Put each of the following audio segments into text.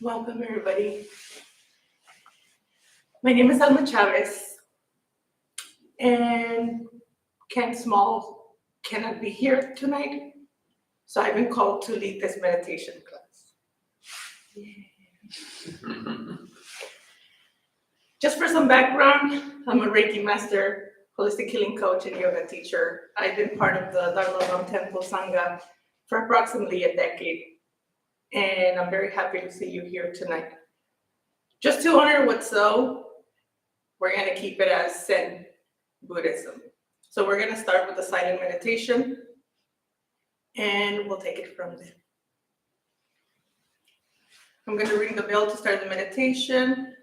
Welcome, everybody. My name is Alma Chavez, and Ken Small cannot be here tonight, so I've been called to lead this meditation class. Just for some background, I'm a Reiki master, holistic healing coach, and yoga teacher. I've been part of the Dharma Temple Sangha for approximately a decade, and I'm very happy to see you here tonight. Just to honor what's so, we're going to keep it as Zen Buddhism. So we're going to start with a silent meditation, and we'll take it from there. I'm going to ring the bell to start the meditation.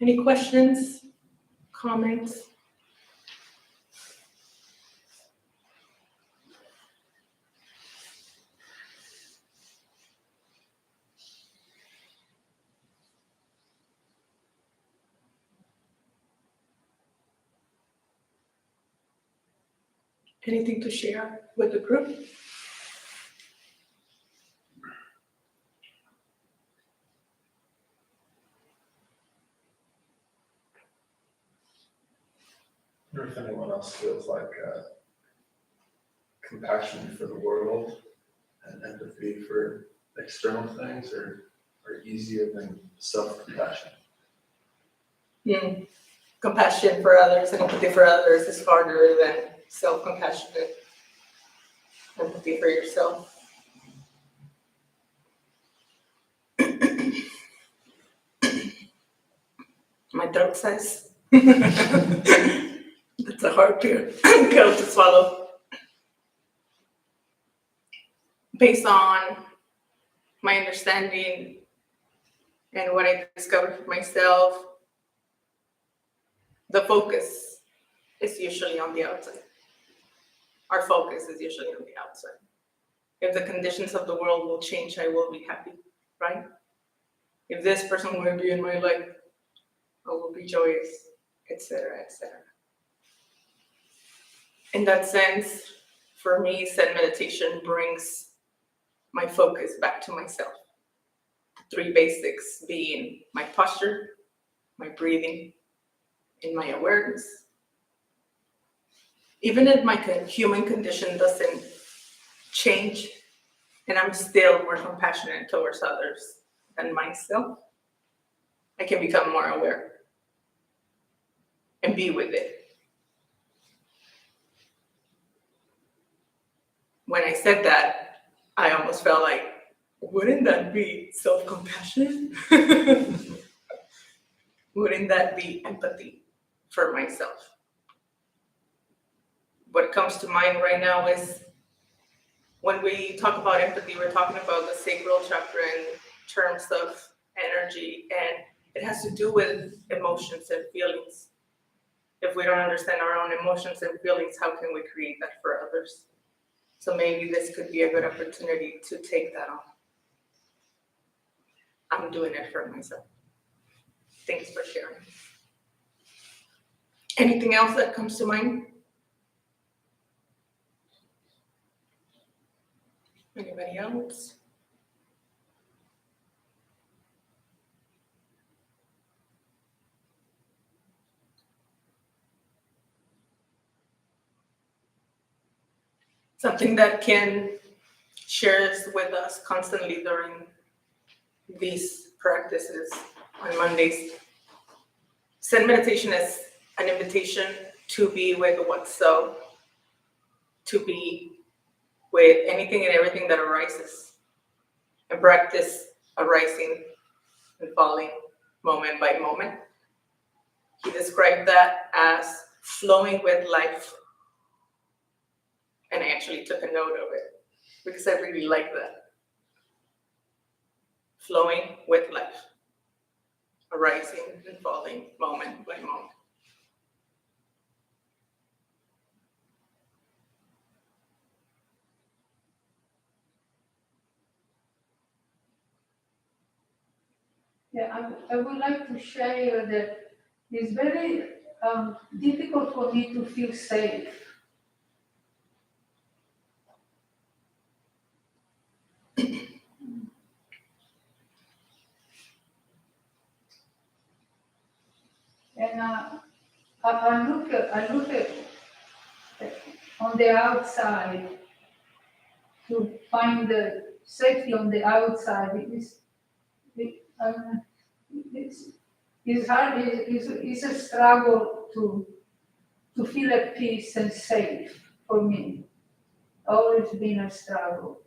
Any questions, comments? Anything to share with the group? Or if anyone else feels like compassion for the world and empathy for external things are easier than self-compassion. Compassion for others and empathy for others is harder than self-compassionate empathy for yourself. My throat says. That's a hard pill to swallow. Based on my understanding and what I discovered for myself, the focus is usually on the outside. Our focus is usually on the outside. If the conditions of the world will change, I will be happy, right? If this person will be in my life, I will be joyous, etc., etc. In that sense, for me, Zen meditation brings my focus back to myself. The three basics being my posture, my breathing, and my awareness. Even if my human condition doesn't change, and I'm still more compassionate towards others than myself, I can become more aware and be with it. When I said that, I almost felt like, wouldn't that be self-compassion? Wouldn't that be empathy for myself? What comes to mind right now is when we talk about empathy, we're talking about the sacral chakra in terms of energy, and it has to do with emotions and feelings. If we don't understand our own emotions and feelings, how can we create that for others? So maybe this could be a good opportunity to take that on. I'm doing it for myself. Thanks for sharing. Anything else that comes to mind? Anybody else? Something that Ken shares with us constantly during these practices on Mondays. Zen meditation is an invitation to be with what's so, to be with anything and everything that arises, and practice arising and falling moment by moment. He described that as flowing with life. And I actually took a note of it because I really like that. flowing with life, arising and falling moment by moment. Yeah, I would like to share that it's very difficult for me to feel safe. And I look at on the outside to find the safety on the outside. It's, it's hard. It's a struggle to feel at peace and safe for me. Always been a struggle.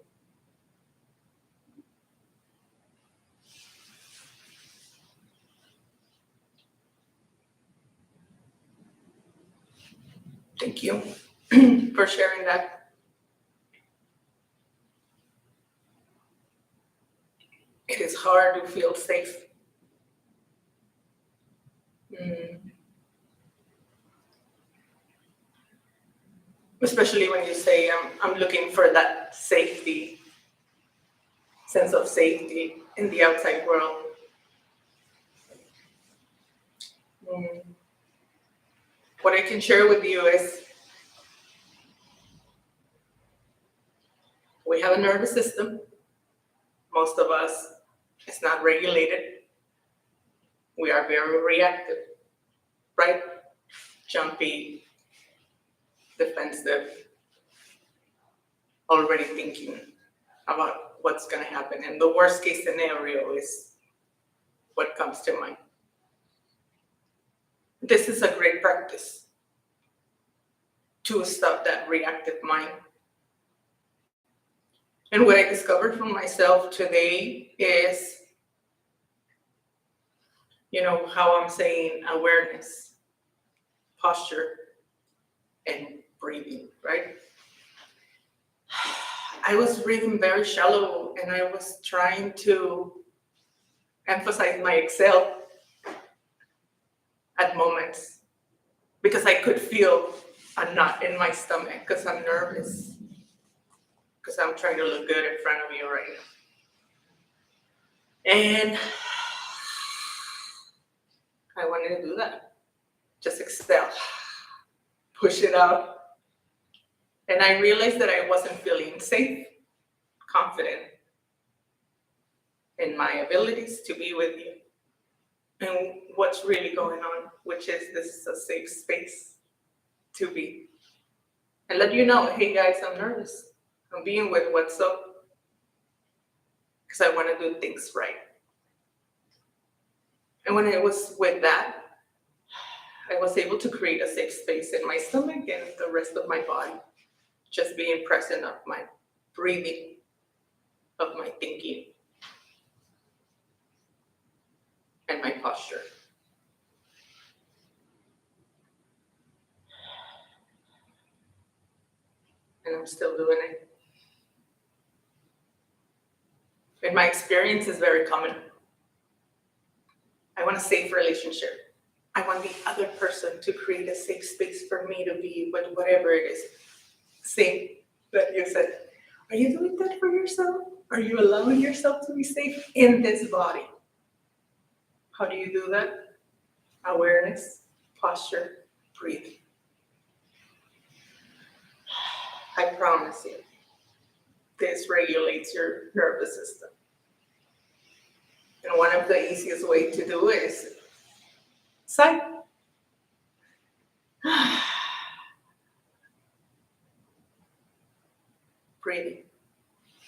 Thank you for sharing that. It is hard to feel safe. Especially when you say, I'm looking for that safety, sense of safety in the outside world. What I can share with you is we have a nervous system. Most of us, it's not regulated. We are very reactive, right? Jumpy, defensive, already thinking about what's going to happen. And the worst case scenario is what comes to mind. This is a great practice to stop that reactive mind. And what I discovered from myself today is, how I'm saying awareness, posture, and breathing, right? I was breathing very shallow and I was trying to emphasize my exhale at moments because I could feel a knot in my stomach because I'm nervous, because I'm trying to look good in front of you right now. And I wanted to do that. Just exhale, push it out. And I realized that I wasn't feeling safe, confident in my abilities to be with you and what's really going on, which is this is a safe space to be. And let you know, hey guys, I'm nervous. I'm being with what's up because I want to do things right. And when I was with that, I was able to create a safe space in my stomach and the rest of my body, just being present of my breathing, of my thinking, and my posture. And I'm still doing it. And my experience is very common. I want a safe relationship. I want the other person to create a safe space for me to be with whatever it is. Same that you said. Are you doing that for yourself? Are you allowing yourself to be safe in this body? How do you do that? Awareness, posture, breathing. I promise you, this regulates your nervous system. And one of the easiest ways to do it is sigh. Breathing.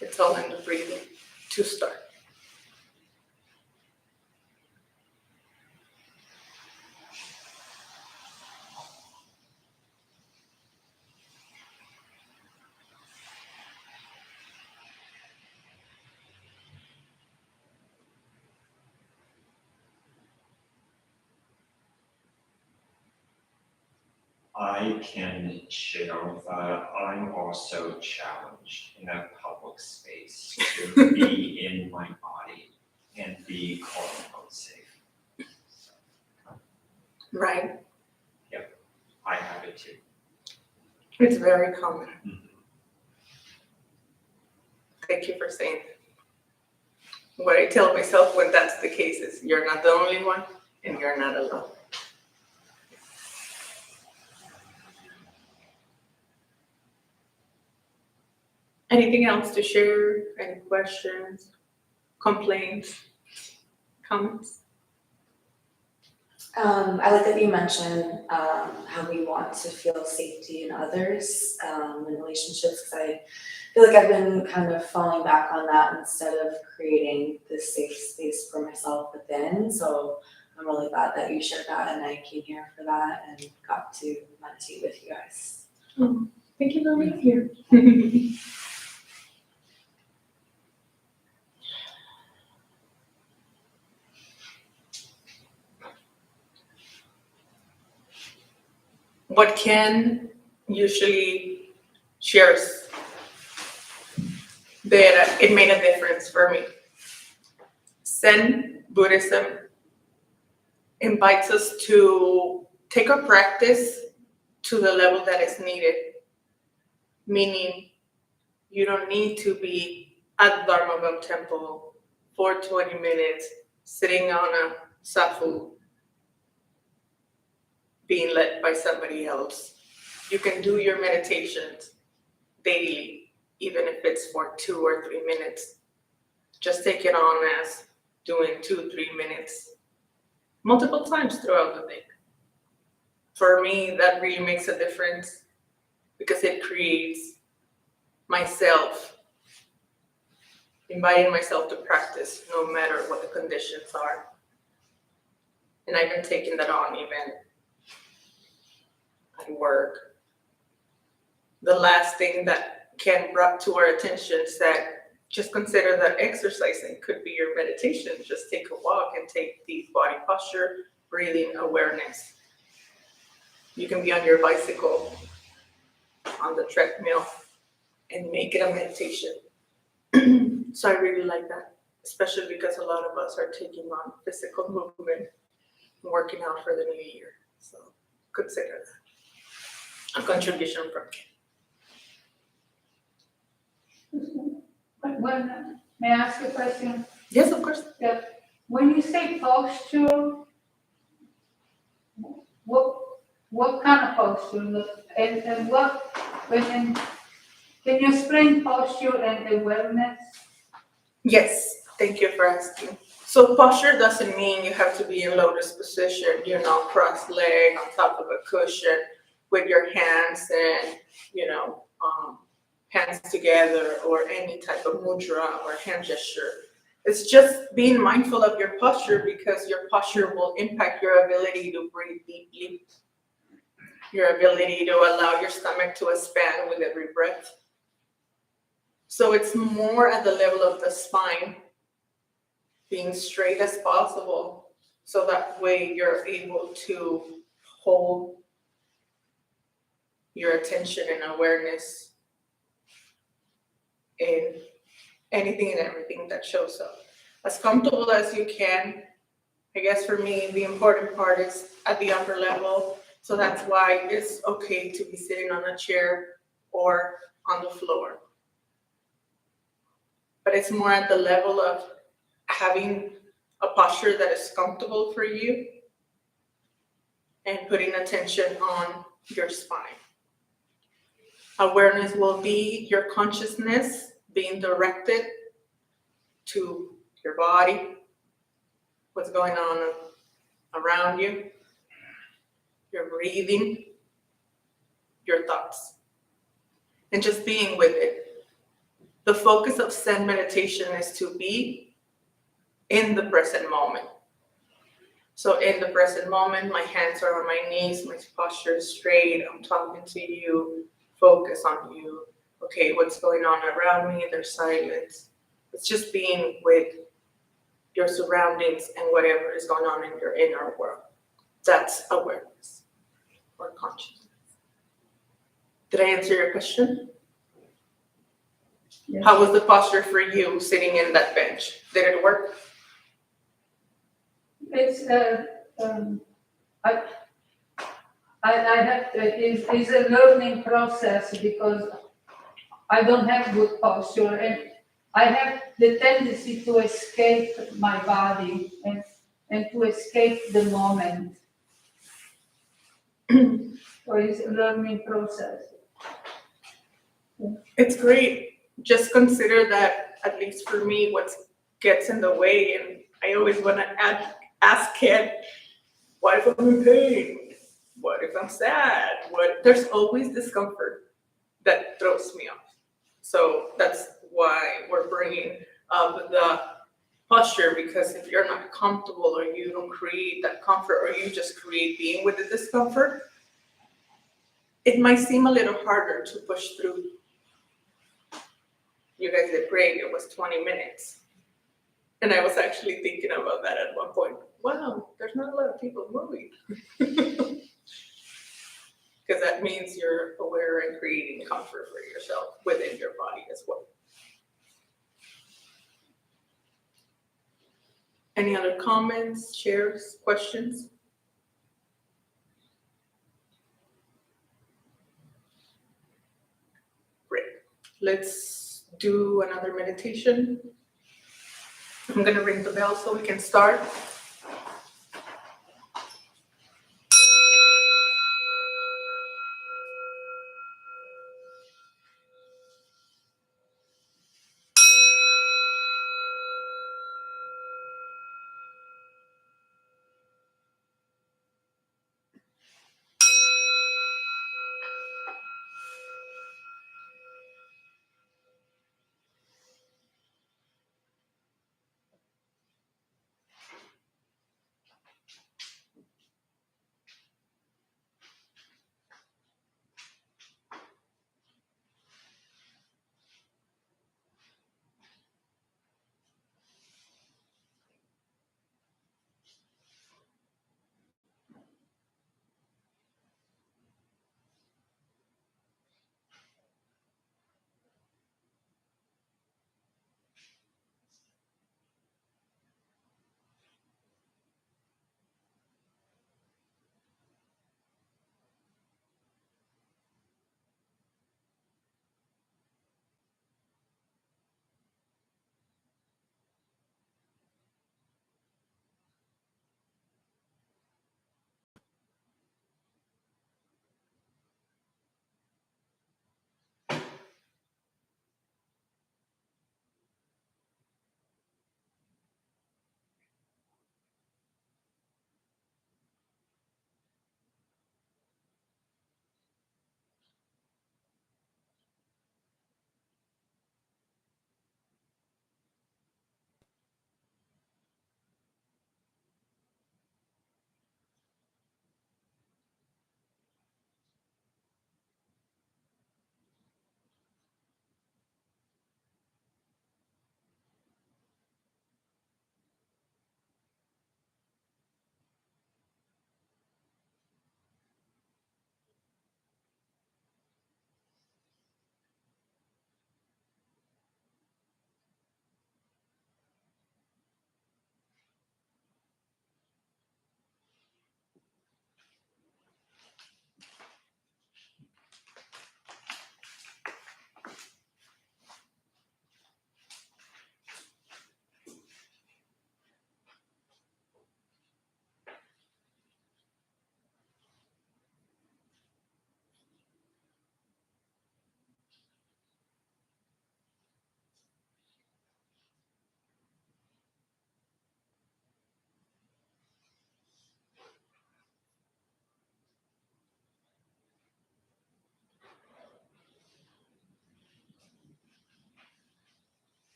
It's all in the breathing to start. I can share that I'm also challenged in a public space to be in my body. and be quote unquote safe. So, Right. I have it too. It's very common. Mhm. Thank you for saying that. What I tell myself when that's the case is you're not the only one and you're not alone. Anything else to share? Any questions, complaints, comments? I like that you mentioned how we want to feel safety in others in relationships, because I feel like I've been kind of falling back on that instead of creating this safe space for myself within. So I'm really glad that you shared that, and I came here for that and got to meditate with you guys. Thank you for being here. What Ken usually shares that it made a difference for me. Zen Buddhism invites us to take our practice to the level that is needed, meaning you don't need to be at Dharmabam temple for 20 minutes, sitting on a safu, being led by somebody else. You can do your meditations daily, even if it's for 2 or 3 minutes. Just take it on as doing 2-3 minutes multiple times throughout the day. For me, that really makes a difference because it creates myself, inviting myself to practice no matter what the conditions are. And I've been taking that on even at work. The last thing that Ken brought to our attention is that just consider that exercising could be your meditation. Just take a walk and take deep body posture, breathing awareness. You can be on your bicycle, on the treadmill, and make it a meditation. So I really like that, especially because a lot of us are taking on physical movement, working out for the new year. So consider that a contribution from Ken. May I ask a question? Yes, of course. When you say posture, what kind of posture? And what, can you explain posture and awareness? Yes, thank you for asking. So posture doesn't mean you have to be in lotus position, cross-legged on top of a cushion with your hands and, hands together, or any type of mudra or hand gesture. It's just being mindful of your posture, because your posture will impact your ability to breathe deeply, your ability to allow your stomach to expand with every breath. So it's more at the level of the spine, being straight as possible, so that way you're able to hold your attention and awareness in anything and everything that shows up. As comfortable as you can. I guess for me, the important part is at the upper level. So that's why it's okay to be sitting on a chair or on the floor. But it's more at the level of having a posture that is comfortable for you and putting attention on your spine. Awareness will be your consciousness being directed to your body, what's going on around you, your breathing, your thoughts, and just being with it. The focus of Zen meditation is to be in the present moment. So in the present moment, my hands are on my knees, my posture is straight, I'm talking to you, focus on you. Okay, what's going on around me? There's silence. It's just being with your surroundings and whatever is going on in your inner world. That's awareness or consciousness. Did I answer your question? Yes. How was the posture for you sitting in that bench? Did it work? It's, I, I have, it's a learning process because I don't have good posture and I have the tendency to escape my body and to escape the moment. So it's a learning process. It's great. Just consider that, at least for me, what gets in the way, and I always want to ask Ken, what if I'm in pain? What if I'm sad? There's always discomfort that throws me off. So that's why we're bringing up the posture, because if you're not comfortable or you don't create that comfort or you just create being with the discomfort, it might seem a little harder to push through. You guys did great. It was 20 minutes. And I was actually thinking about that at one point. Wow, there's not a lot of people moving. Because that means you're aware and creating comfort for yourself within your body as well. Any other comments, shares, questions? Great. Let's do another meditation. I'm going to ring the bell so we can start.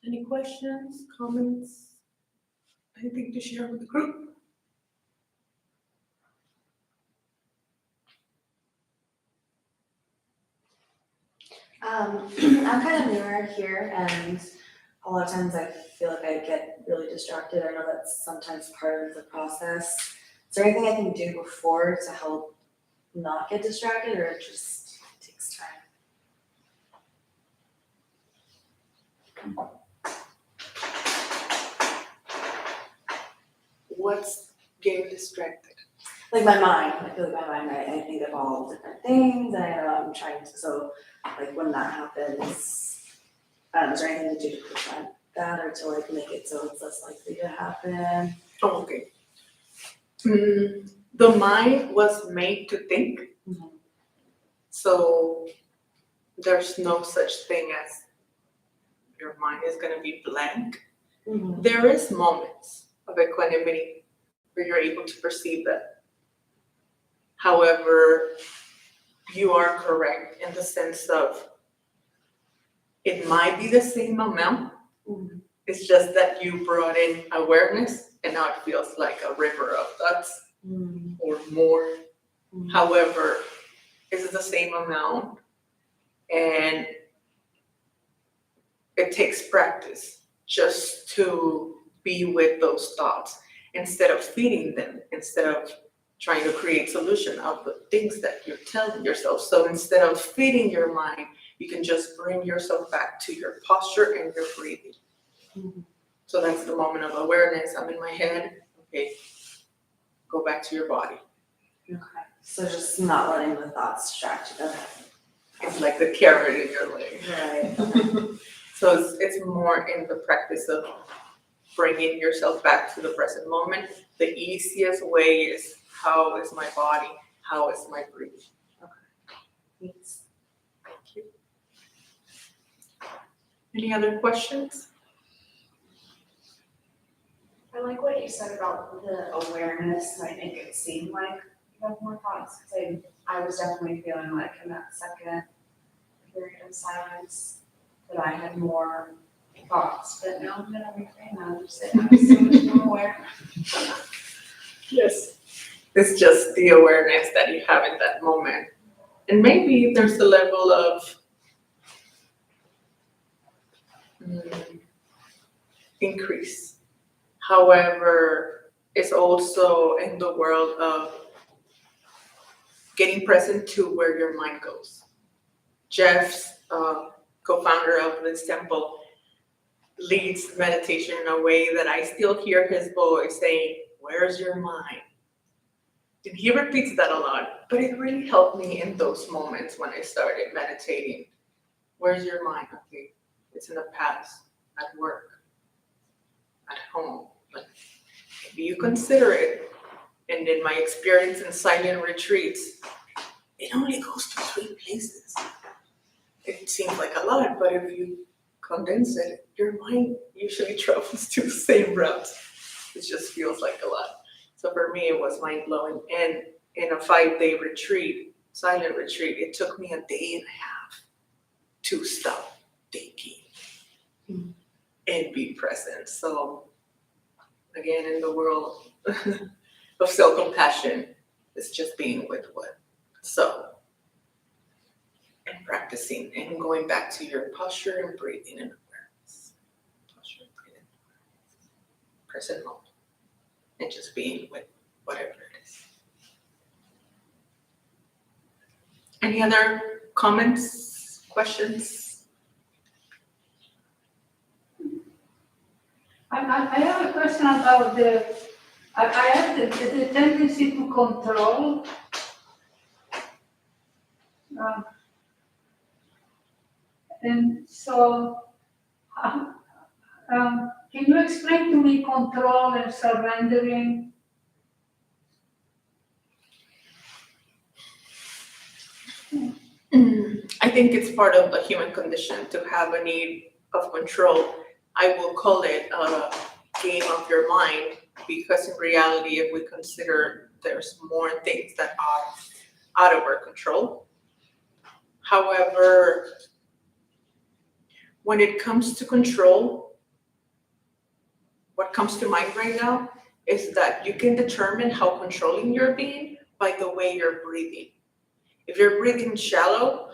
Any questions, comments, anything to share with the group? I'm kind of newer here, and a lot of times I feel like I get really distracted. I know that's sometimes part of the process. Is there anything I can do before to help not get distracted, or it just takes time? What's getting distracted? Like my mind, I feel like my mind, I think of all different things, and I know I'm trying to, so like when that happens, is there anything to do to prevent that, or to like make it so it's less likely to happen? Oh, okay. The mind was made to think, Mhm. so there's no such thing as your mind is gonna be blank. Mhm. There is moments of equanimity where you're able to perceive that. However, you are correct in the sense of it might be the same amount. Mhm. It's just that you brought in awareness and now it feels like a river of thoughts Mhm. or more. Mhm. However, it's the same amount and it takes practice just to be with those thoughts instead of feeding them, instead of trying to create solution of the things that you're telling yourself. So instead of feeding your mind, you can just bring yourself back to your posture and your breathing. Mhm. So that's the moment of awareness. I'm in my head. Okay, go back to your body. Okay, so just not letting the thoughts distract you. Okay. It's like the carrot in your leg. Right. Okay. So it's more in the practice of bringing yourself back to the present moment. The easiest way is, how is my body? How is my breathing? Thanks. Thank you. Any other questions? I like what you said about the awareness. I think it seemed like you have more thoughts, because I was definitely feeling like in that second period of silence that I had more thoughts, but now that I'm reframed, I'm just saying I'm so much more aware. Yes. It's just the awareness that you have in that moment. And maybe there's a level of increase. However, it's also in the world of getting present to where your mind goes. Jeff's co-founder of this temple leads meditation in a way that I still hear his voice saying, "Where's your mind?" And he repeats that a lot, but it really helped me in those moments when I started meditating. Where's your mind? Okay, it's in the past, at work, at home. But maybe you consider it. And in my experience in silent retreats, it only goes to 3 places. It seems like a lot, but if you condense it, your mind usually travels to the same route. It just feels like a lot. So for me, it was mind blowing. And in a 5-day retreat, silent retreat, it took me a day and a half to stop thinking and be present. So again, in the world of self-compassion, it's just being with what. So, and practicing and going back to your posture and breathing and awareness. Posture, breathing, present moment. And just being with whatever it is. Any other comments, questions? I have a question about I have the tendency to control. And so, can you explain to me control and surrendering? I think it's part of the human condition to have a need of control. I will call it a game of your mind, because in reality, if we consider there's more things that are out of our control. However, when it comes to control, comes to mind right now is that you can determine how controlling you're being by the way you're breathing. If you're breathing shallow,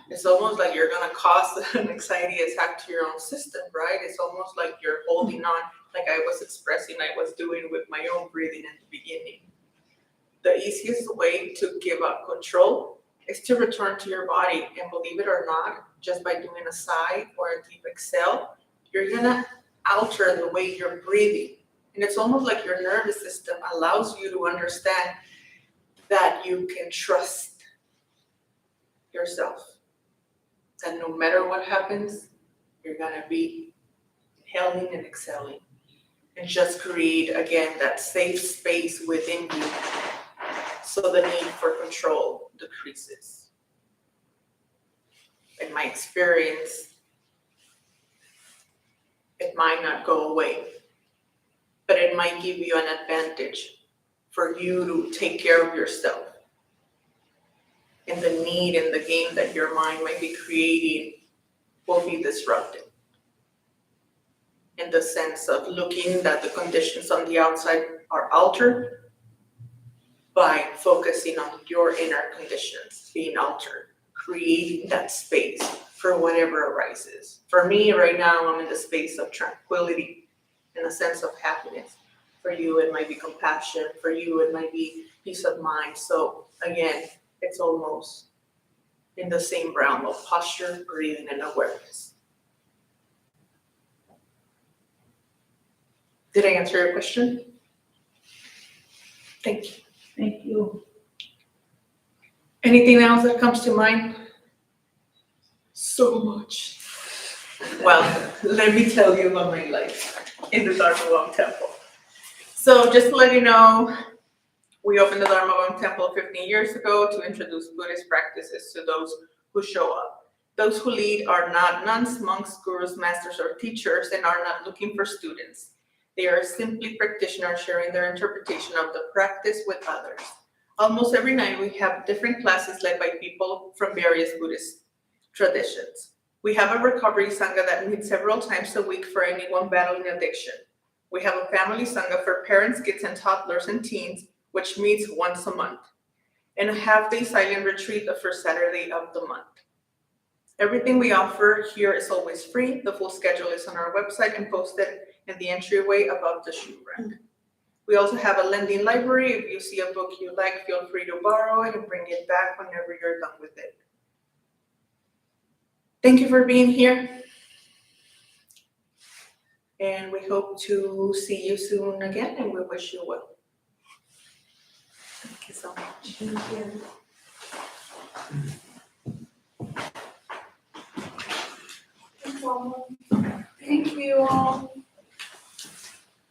it's almost like you're gonna cause an anxiety attack to your own system, right? It's almost like you're holding on, like I was expressing I was doing with my own breathing in the beginning. The easiest way to give up control is to return to your body, and believe it or not, just by doing a sigh or a deep exhale, you're gonna alter the way you're breathing. And it's almost like your nervous system allows you to understand that you can trust yourself. That no matter what happens, you're gonna be inhaling and exhaling. And just create, again, that safe space within you so the need for control decreases. In my experience, it might not go away, but it might give you an advantage for you to take care of yourself. And the need and the game that your mind might be creating will be disrupted. In the sense of looking that the conditions on the outside are altered by focusing on your inner conditions being altered, creating that space for whatever arises. For me right now, I'm in the space of tranquility, in a sense of happiness. For you, it might be compassion. For you, it might be peace of mind. So again, it's almost in the same realm of posture, breathing, and awareness. Did I answer your question? Thank you. Thank you. Anything else that comes to mind? So much. Well, let me tell you about my life in the Dharma Temple. So just to let you know, we opened the Dharma Temple 15 years ago to introduce Buddhist practices to those who show up. Those who lead are not nuns, monks, gurus, masters, or teachers, and are not looking for students. They are simply practitioners sharing their interpretation of the practice with others. Almost every night we have different classes led by people from various Buddhist traditions. We have a recovery sangha that meets several times a week for anyone battling addiction. We have a family sangha for parents, kids, and toddlers and teens, which meets once a month. And a half-day silent retreat the first Saturday of the month. Everything we offer here is always free. The full schedule is on our website and posted in the entryway above the shoe rack. We also have a lending library. If you see a book you like, feel free to borrow it and bring it back whenever you're done with it. Thank you for being here. And we hope to see you soon again, and we wish you well. Thank you so much. Thank you. Thank you all.